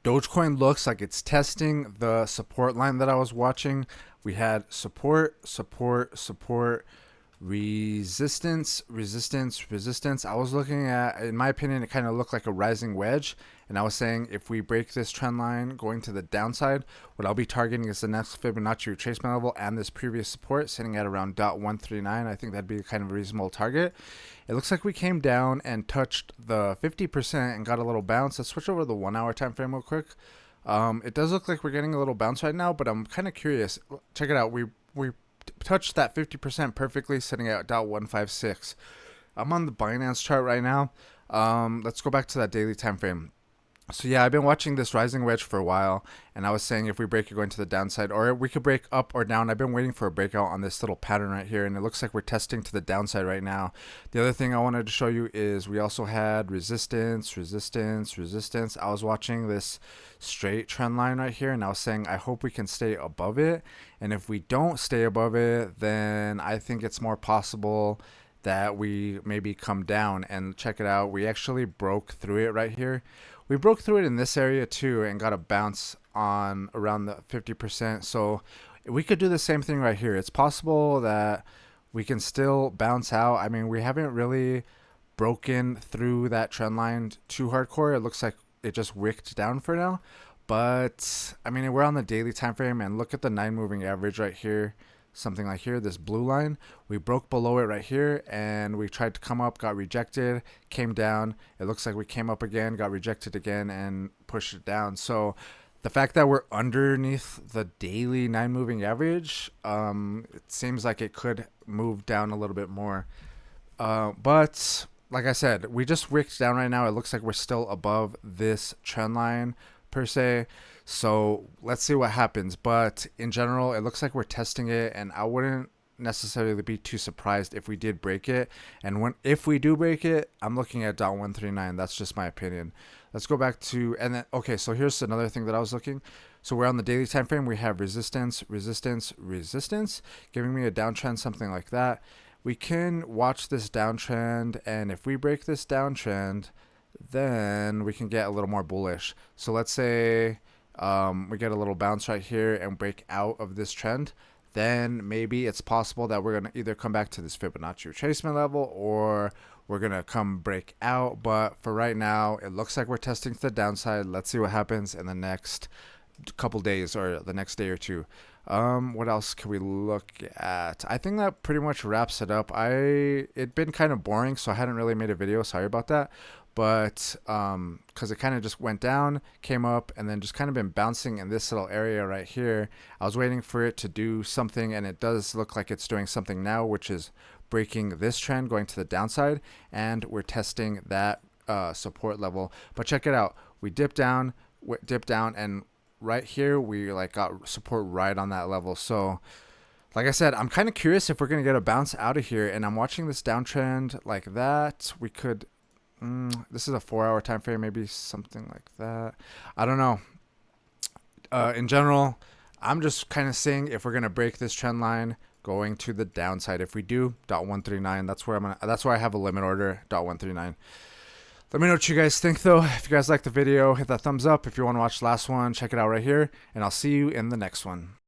Dogecoin looks like it's testing the support line that I was watching. We had support, support, support, resistance, resistance, resistance. I was looking at, in my opinion, it kind of looked like a rising wedge. And I was saying if we break this trend line going to the downside, what I'll be targeting is the next Fibonacci retracement level and this previous support sitting at around 0.139. I think that'd be kind of a reasonable target. It looks like we came down and touched the 50% and got a little bounce. Let's switch over to the 1 hour time frame real quick. It does look like we're getting a little bounce right now, but I'm kind of curious. Check it out. We touched that 50% perfectly, sitting at 0.156. I'm on the Binance chart right now. Let's go back to that daily time frame. So yeah, I've been watching this rising wedge for a while, and I was saying if we break it going to the downside, or we could break up or down. I've been waiting for a breakout on this little pattern right here, and it looks like we're testing to the downside right now. The other thing I wanted to show you is we also had resistance, resistance, resistance. I was watching this straight trend line right here, and I was saying I hope we can stay above it, and if we don't stay above it, then I think it's more possible that we maybe come down. And check it out, we actually broke through it right here. We broke through it in this area too and got a bounce on around the 50%. So we could do the same thing right here. It's possible that we can still bounce out. I mean, we haven't really broken through that trend line too hardcore. It looks like it just wicked down for now. But I mean, we're on the daily time frame, and look at the 9 moving average right here. Something like here, this blue line, we broke below it right here, and we tried to come up, got rejected, came down. It looks like we came up again, got rejected again, and pushed it down. So the fact that we're underneath the daily 9 moving average, it seems like it could move down a little bit more. But like I said, we just wicked down right now. It looks like we're still above this trend line per se. So let's see what happens. But in general, it looks like we're testing it, and I wouldn't necessarily be too surprised if we did break it. And if we do break it, I'm looking at 0.139. That's just my opinion. Let's go back to, and then okay, so here's another thing that I was looking. So we're on the daily time frame. We have resistance, resistance, resistance, giving me a downtrend, something like that. We can watch this downtrend, and if we break this downtrend, then we can get a little more bullish. So let's say we get a little bounce right here and break out of this trend, then maybe it's possible that we're going to either come back to this Fibonacci retracement level, or we're going to come break out. But for right now, it looks like we're testing to the downside. Let's see what happens in the next couple days or the next day or two. What else can we look at? I think that pretty much wraps it up. It'd been kind of boring, so I hadn't really made a video. Sorry about that. But because it kind of just went down, came up, and then just kind of been bouncing in this little area right here. I was waiting for it to do something, and it does look like it's doing something now, which is breaking this trend, going to the downside, and we're testing that support level. But check it out. We dipped down, and right here we like got support right on that level. So like I said, I'm kind of curious if we're going to get a bounce out of here, and I'm watching this downtrend like that. We could... this is a 4 hour time frame, maybe something like that. I don't know. In general, I'm just kind of saying if we're gonna break this trend line going to the downside. If we do, 0.139, that's where I have a limit order, 0.139. Let me know what you guys think though. If you guys like the video, hit that thumbs up. If you want to watch the last one, check it out right here, and I'll see you in the next one.